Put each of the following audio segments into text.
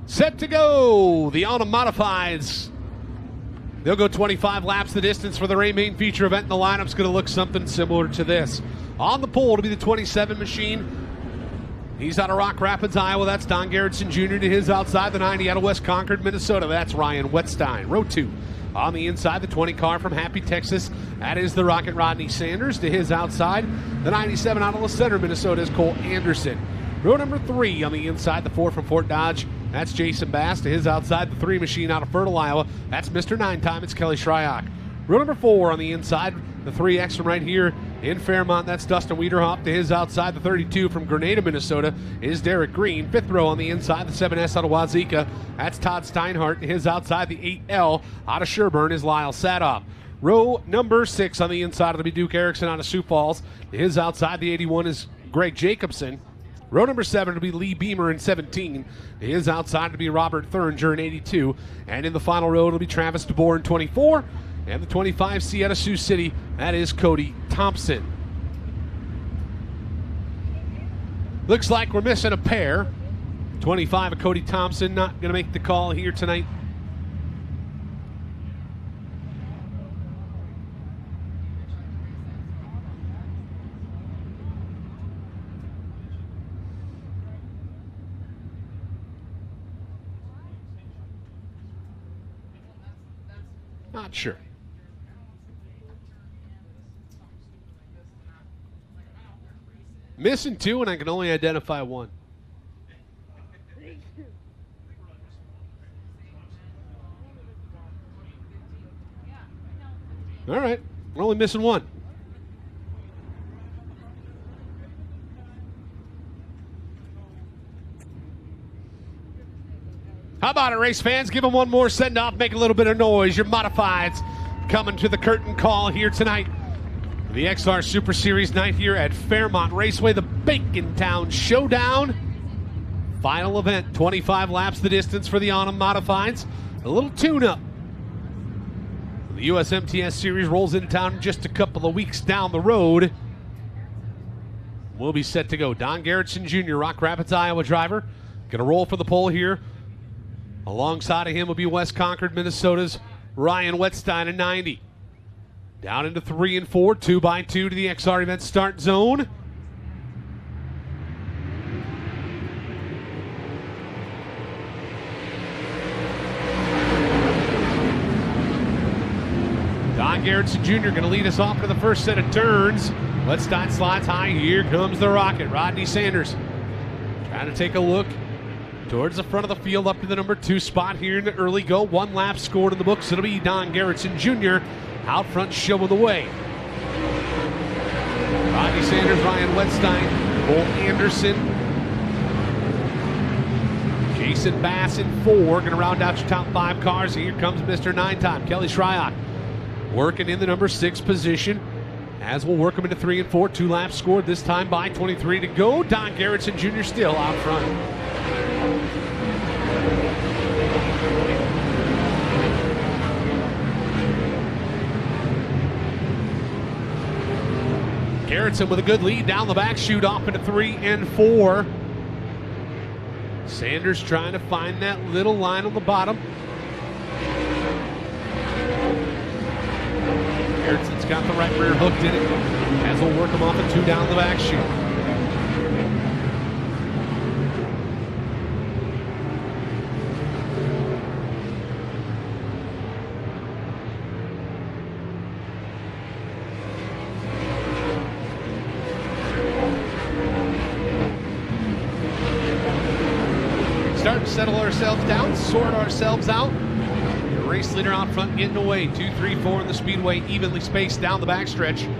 Set to go. The Autumn Modifieds. They'll go 25 laps the distance for the main feature event. The lineup's going to look something similar to this. On the pole to be the 27 machine. He's out of Rock Rapids, Iowa. That's Don Gerritsen Jr. to his outside. The 90 out of West Concord, Minnesota. That's Ryan Wettstein. Row 2. On the inside, the 20 car from Happy, Texas. That is the Rocket Rodney Sanders. To his outside, the 97 out of La Center, Minnesota is Cole Anderson. Row number 3 on the inside, the 4 from Fort Dodge. That's Jason Bass. To his outside, the 3 machine out of Fertile, Iowa. That's Mr. 9-time. It's Kelly Shryock. Row number 4 on the inside, the 3X from right here in Fairmont. That's Dustin Wiederhoff. To his outside, the 32 from Grenada, Minnesota is Derek Green. 5th row on the inside, the 7S out of Wazeeka. That's Todd Steinhardt. To his outside, the 8L out of Sherburne is Lyle Sadoff. Row number 6 on the inside, it'll be Duke Erickson out of Sioux Falls. To his outside, the 81 is Greg Jacobson. Row number 7 will be Lee Beamer in 17. To his outside to be Robert Thuringer in 82. And in the final row, it'll be Travis DeBoer in 24. And the 25C out of Sioux City, that is Cody Thompson. Looks like we're missing a pair. 25 of Cody Thompson, not going to make the call here tonight. Not sure. Missing 2, and I can only identify 1. All right, we're only missing 1. How about it, race fans? Give them one more send-off, make a little bit of noise. Your Modifieds coming to the curtain call here tonight. The XR Super Series night here at Fairmont Raceway, the Bacon Town Showdown. Final event, 25 laps the distance for the Autumn Modifieds. A little tune-up. The USMTS Series rolls into town in just a couple of weeks down the road. We'll be set to go. Don Gerritsen Jr., Rock Rapids, Iowa driver. Going to roll for the pole here. Alongside of him will be West Concord, Minnesota's Ryan Wettstein in 90. Down into 3 and 4, 2x2 to the XR event start zone. Don Gerritsen Jr. going to lead us off to the first set of turns. Wettstein slides high. Here comes the Rocket. Rodney Sanders trying to take a look towards the front of the field up to the number 2 spot here in the early go. 1 lap scored in the books. It'll be Don Gerritsen Jr. out front showing the way. Rodney Sanders, Ryan Wettstein, Cole Anderson, Jason Bass in 4. Going to round out your top 5 cars. Here comes Mr. 9-time, Kelly Shryock, working in the number 6 position. As we'll work him into 3 and 4. 2 laps scored this time by 23 to go. Don Gerritsen Jr. still out front. Gerritsen with a good lead down the back chute off into 3 and 4. Sanders trying to find that little line on the bottom. Gerritsen's got the right rear hooked in it as we'll work him off at 2 down the back chute. Starting to settle ourselves down, sort ourselves out. Your race leader out front getting away. 2, 3, 4 in the speedway, evenly spaced down the backstretch.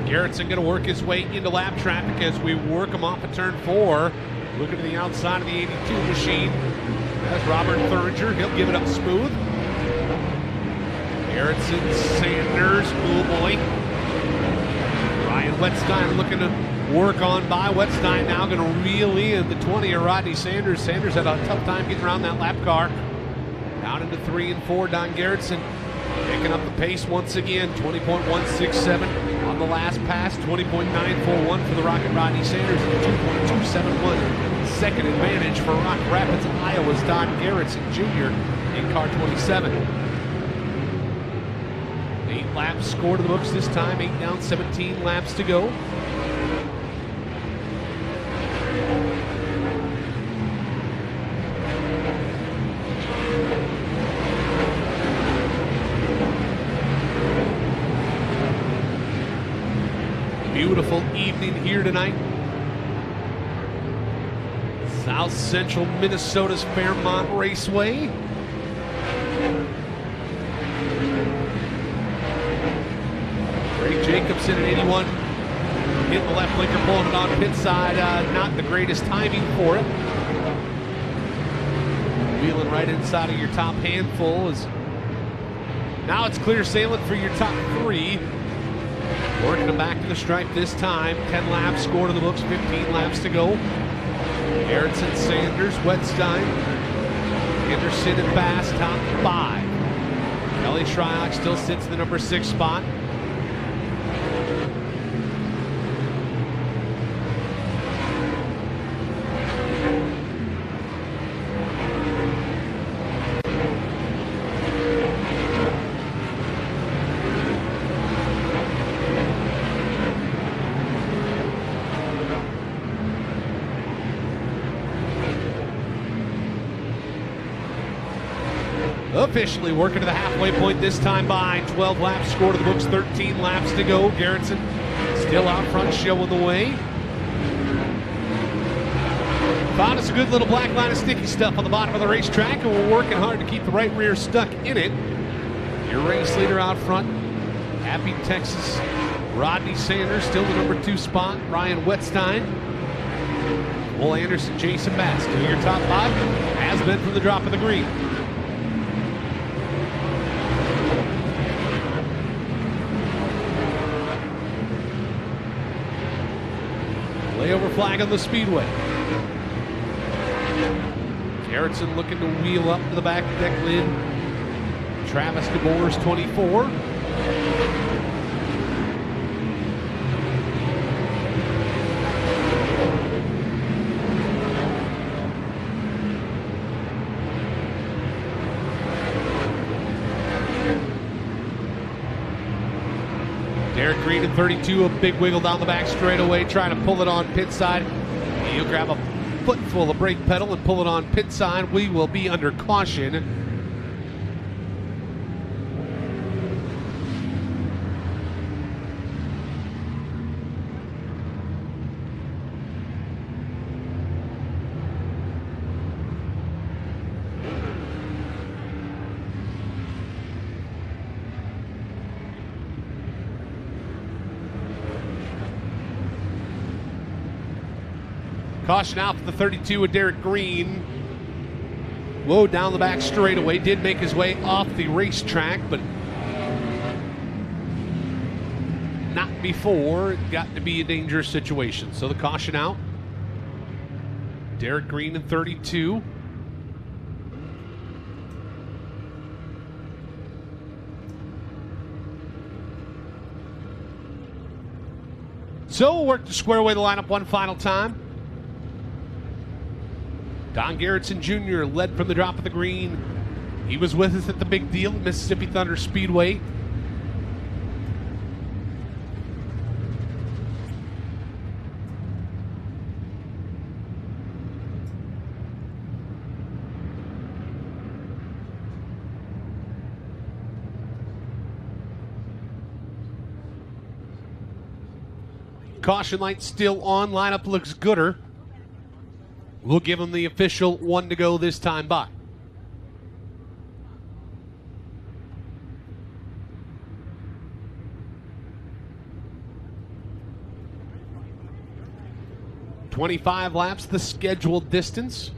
Gerritsen going to work his way into lap traffic as we work him off of turn 4. Looking to the outside of the 82 machine. That's Robert Thuringer. He'll give it up smooth. Gerritsen, Sanders, oh boy. Ryan Wettstein looking to work on by. Wetstein now going to reel in the 20 of Rodney Sanders. Sanders had a tough time getting around that lap car. Down into 3 and 4. Don Garrettson picking up the pace once again. 20.167 on the last pass. 20.941 for the Rocket Rodney Sanders. And 2.271 second advantage for Rock Rapids, Iowa's Don Garrettson Jr. in car 27. 8 laps scored to the books this time. 8 down, 17 laps to go. Beautiful evening here tonight. South Central Minnesota's Fairmont Raceway. Greg Jacobson at 81. Hitting the left blinker, pulling it on pit side. Not the greatest timing for it. Wheeling right inside of your top handful. Now it's clear sailing for your top 3. Working them back to the stripe this time. 10 laps scored in the books, 15 laps to go. Garrettson, Sanders, Wetstein, Anderson, and Bass, top 5. Kelly Shryock still sits in the number 6 spot. Officially working to the halfway point this time by. 12 laps scored to the books, 13 laps to go. Garrettson still out front, showing the way. Found us a good little black line of sticky stuff on the bottom of the racetrack, and we're working hard to keep the right rear stuck in it. Your race leader out front, Happy Texas Rodney Sanders, still the number 2 spot. Ryan Wetstein, Cole Anderson, Jason Bass, still your top 5, has been from the drop of the green. Layover flag on the speedway. Garrettson looking to wheel up to the back deck lid. Travis DeBoer's 24. Derek Green at 32, a big wiggle down the back straightaway, trying to pull it on pit side. He'll grab a footful of brake pedal and pull it on pit side. We will be under caution. Caution out for the 32 of Derek Green. Whoa, down the back straightaway. Did make his way off the racetrack, but not before it got to be a dangerous situation. So the caution out. Derek Green in 32. So we'll work to square away the lineup one final time. Don Garrettson Jr. led from the drop of the green. He was with us at the big deal at Mississippi Thunder Speedway. Caution light still on. Lineup looks gooder. We'll give him the official 1 to go this time by. "25 laps, the scheduled distance.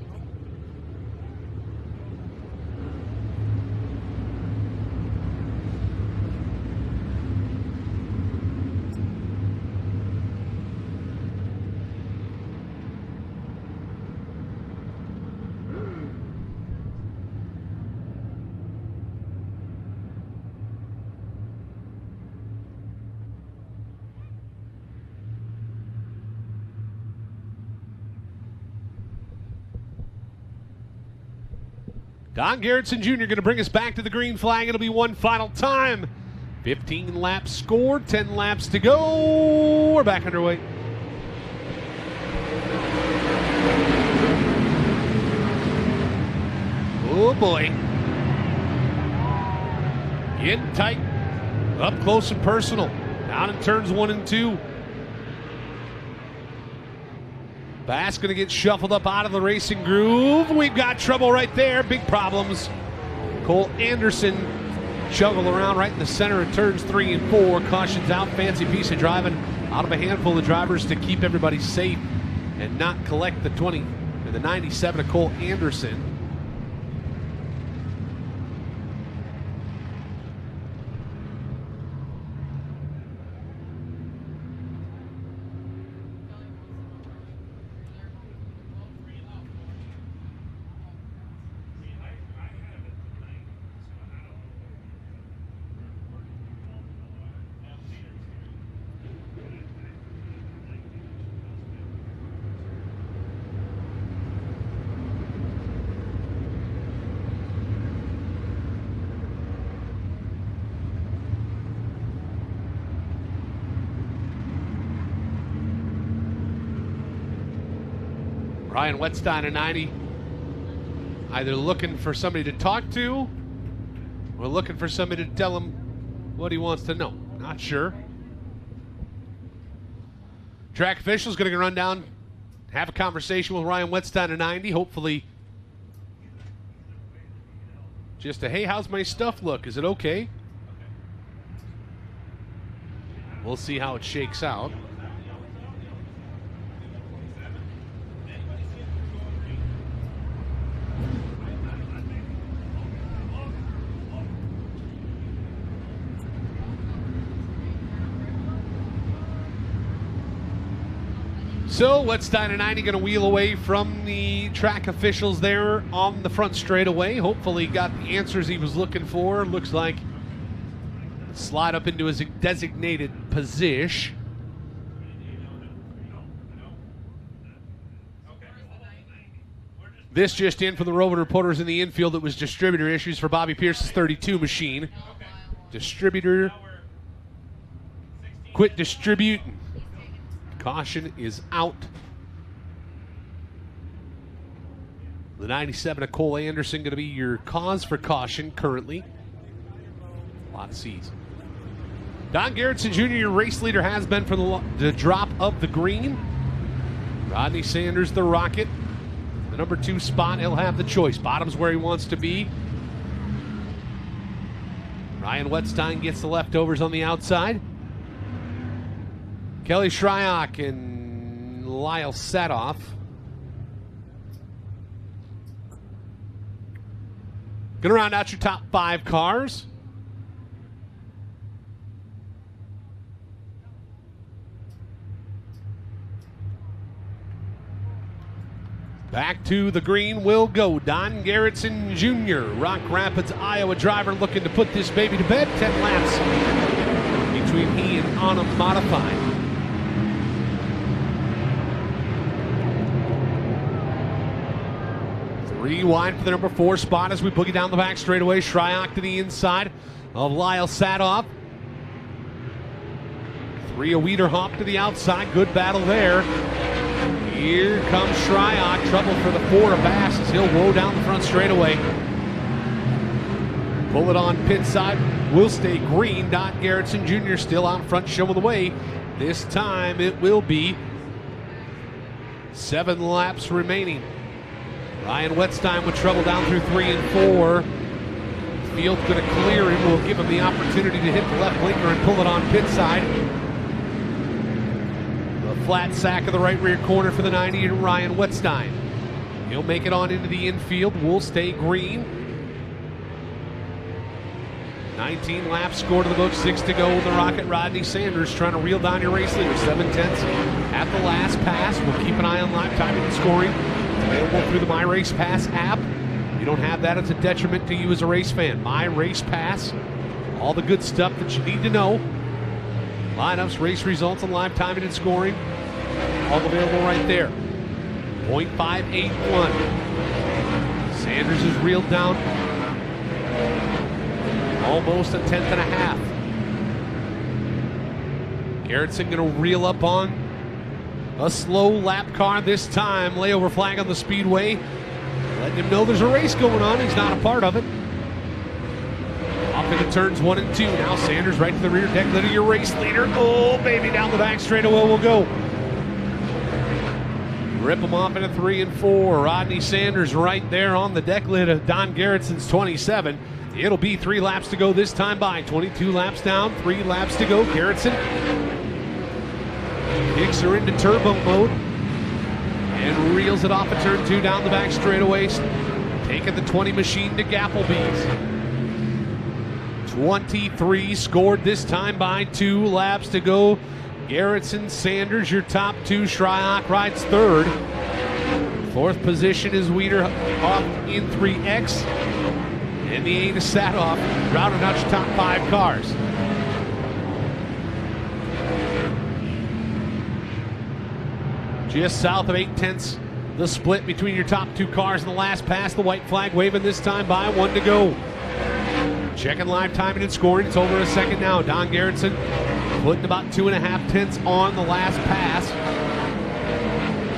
Don Garrettson Jr. going to bring us back to the green flag. It'll be one final time. 15 laps scored, 10 laps to go. We're back underway. Oh boy. Getting tight, up close and personal. Down in turns 1 and 2. Bass going to get shuffled up out of the racing groove. We've got trouble right there. Big problems. Cole Anderson juggled around right in the center of turns 3 and 4. Cautions out. Fancy piece of driving out of a handful of drivers to keep everybody safe and not collect the 20 and the 97 of Cole Anderson. Ryan Wetstein at 90, either looking for somebody to talk to or looking for somebody to tell him what he wants to know. Not sure. Track official's going to run down, have a conversation with Ryan Wetstein at 90. Hopefully, just a, hey, how's my stuff look? Is it okay? We'll see how it shakes out. So Wetstein at 90 going to wheel away from the track officials there on the front straightaway. Hopefully got the answers he was looking for. Looks like slide up into his designated position. This just in from the roving reporters in the infield. It was distributor issues for Bobby Pierce's 32 machine. Distributor quit distributing. Caution is out. The 97 of Cole Anderson going to be your cause for caution currently. A lot of C's. Don Garrettson Jr., your race leader, has been for the drop of the green. Rodney Sanders, the Rocket. The number 2 spot, he'll have the choice. Bottom's where he wants to be. Ryan Wetstein gets the leftovers on the outside. Kelly Shryock and Lyle Sadoff. Gonna round out your top 5 cars. Back to the green will go Don Garrettson Jr., Rock Rapids, Iowa driver, looking to put this baby to bed. 10 laps between he and Anna Modified. Wide for the number 4 spot as we boogie down the back straightaway. Shryock to the inside of Lyle Sadoff. 3 a Wiederhoff to the outside. Good battle there. Here comes Shryock. Trouble for the 4 of Bass as he'll woe down the front straightaway. Pull it on pit side. Will stay green. Don Garrettson Jr. still out front showing the way. This time it will be 7 laps remaining. Ryan Wetstein with trouble down through 3 and 4. Field's going to clear him. Will give him the opportunity to hit the left blinker and pull it on pit side. The flat sack of the right rear corner for the 90 and Ryan Wetstein. He'll make it on into the infield. Will stay green. 19 laps scored to the book, 6 to go with the Rocket. Rodney Sanders trying to reel down your race leader. 7/10 at the last pass. We'll keep an eye on live timing and scoring. Available through the My Race Pass app. If you don't have that, it's a detriment to you as a race fan. My Race Pass, all the good stuff that you need to know. Lineups, race results, and live timing and scoring, all available right there. .581. Sanders is reeled down almost a 10th and a half. Garrettson going to reel up on a slow lap car this time. Layover flag on the speedway, letting him know there's a race going on. He's not a part of it. Off into turns 1 and 2. Now Sanders right to the rear deck lid of your race leader. Oh, baby, down the back straightaway will go. Rip him off into 3 and 4. Rodney Sanders right there on the deck lid of Don Garrettson's 27. It'll be 3 laps to go this time by. 22 laps down, 3 laps to go. Garrettson kicks her into turbo mode and reels it off of turn 2 down the back straightaway, taking the 20 machine to Gapplebee's. 23 scored this time by. 2 laps to go. Garrettson, Sanders, your top 2. Shryock rides 3rd. 4th position is Weeder off in 3X. And the 8 is Sadoff, rounding out your top 5 cars. Just south of 8/10, the split between your top 2 cars in the last pass. The white flag waving this time by. 1 to go. Checking live timing and scoring. It's over a second now. Don Garrettson putting about 2.5 on the last pass.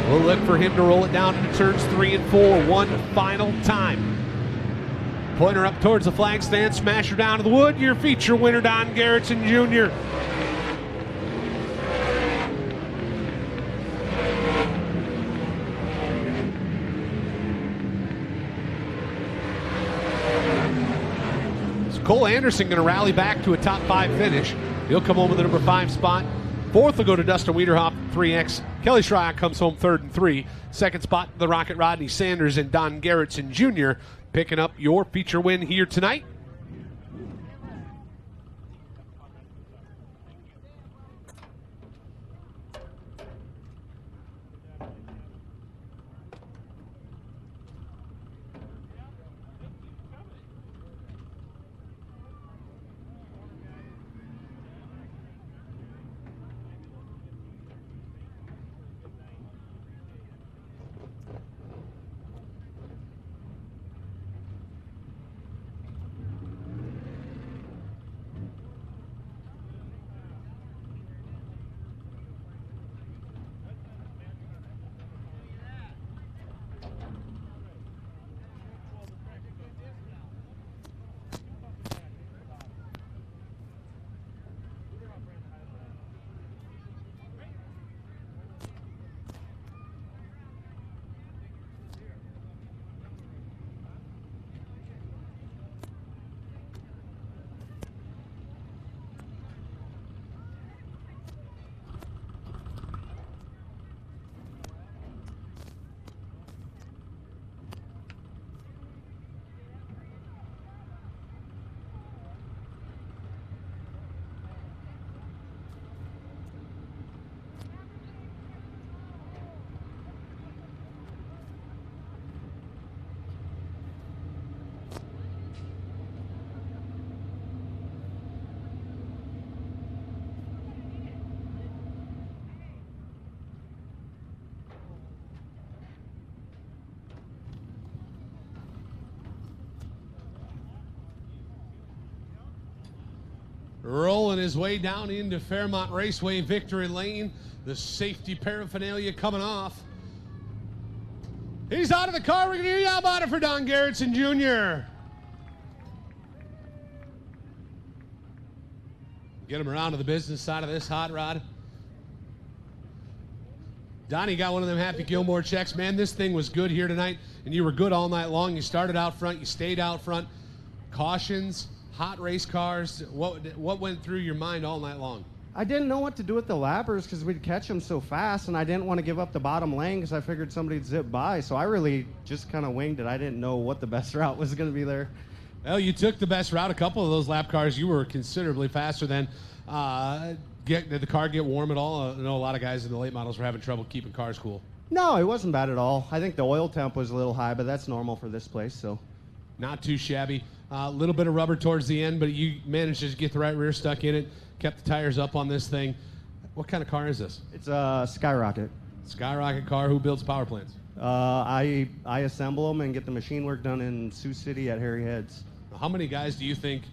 We'll look for him to roll it down into turns 3 and 4 one final time. Point her up towards the flag stand, smash her down to the wood. Your feature winner, Don Garrettson Jr. Cole Anderson going to rally back to a top 5 finish. He'll come home with the number 5 spot. 4th will go to Dustin Wiederhoff, 3X. Kelly Shryock comes home 3rd and 3. 2nd spot, the Rocket Rodney Sanders and Don Garrettson Jr. picking up your feature win here tonight. Rolling his way down into Fairmont Raceway Victory Lane. The safety paraphernalia coming off. He's out of the car. We're going to hear you all about it for Don Garrettson Jr. Get him around to the business side of this hot rod. Donnie got one of them Happy Gilmore checks. Man, this thing was good here tonight, and you were good all night long. You started out front. You stayed out front. Cautions, hot race cars. What went through your mind all night long? I didn't know what to do with the lappers because we'd catch them so fast, and I didn't want to give up the bottom lane because I figured somebody'd zip by. So I really just kind of winged it. I didn't know what the best route was going to be there. Well, you took the best route. A couple of those lap cars, you were considerably faster than. Did the car get warm at all? I know a lot of guys in the late models were having trouble keeping cars cool. No, it wasn't bad at all. I think the oil temp was a little high, but that's normal for this place. So, not too shabby. A little bit of rubber towards the end, but you managed to get the right rear stuck in it. Kept the tires up on this thing. What kind of car is this? It's a Skyrocket. Skyrocket car. Who builds power plants? I assemble them and get the machine work done in Sioux City at Harry Head's. How many guys do you think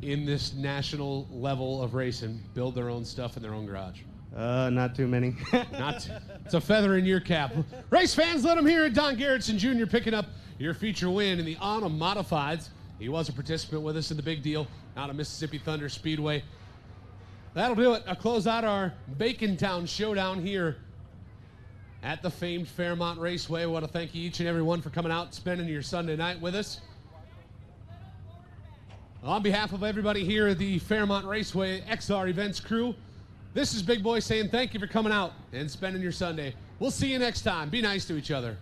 in this national level of racing build their own stuff in their own garage? Not too many. It's a feather in your cap. Race fans, let them hear it. Don Garrettson Jr. picking up your feature win in the Autumn Modifieds. He was a participant with us in the big deal out of Mississippi Thunder Speedway. That'll do it. I'll close out our Bacon Town showdown here at the famed Fairmont Raceway. I want to thank each and every one for coming out and spending your Sunday night with us. On behalf of everybody here at the Fairmont Raceway XR Events crew, this is Big Boy saying thank you for coming out and spending your Sunday. We'll see you next time. Be nice to each other.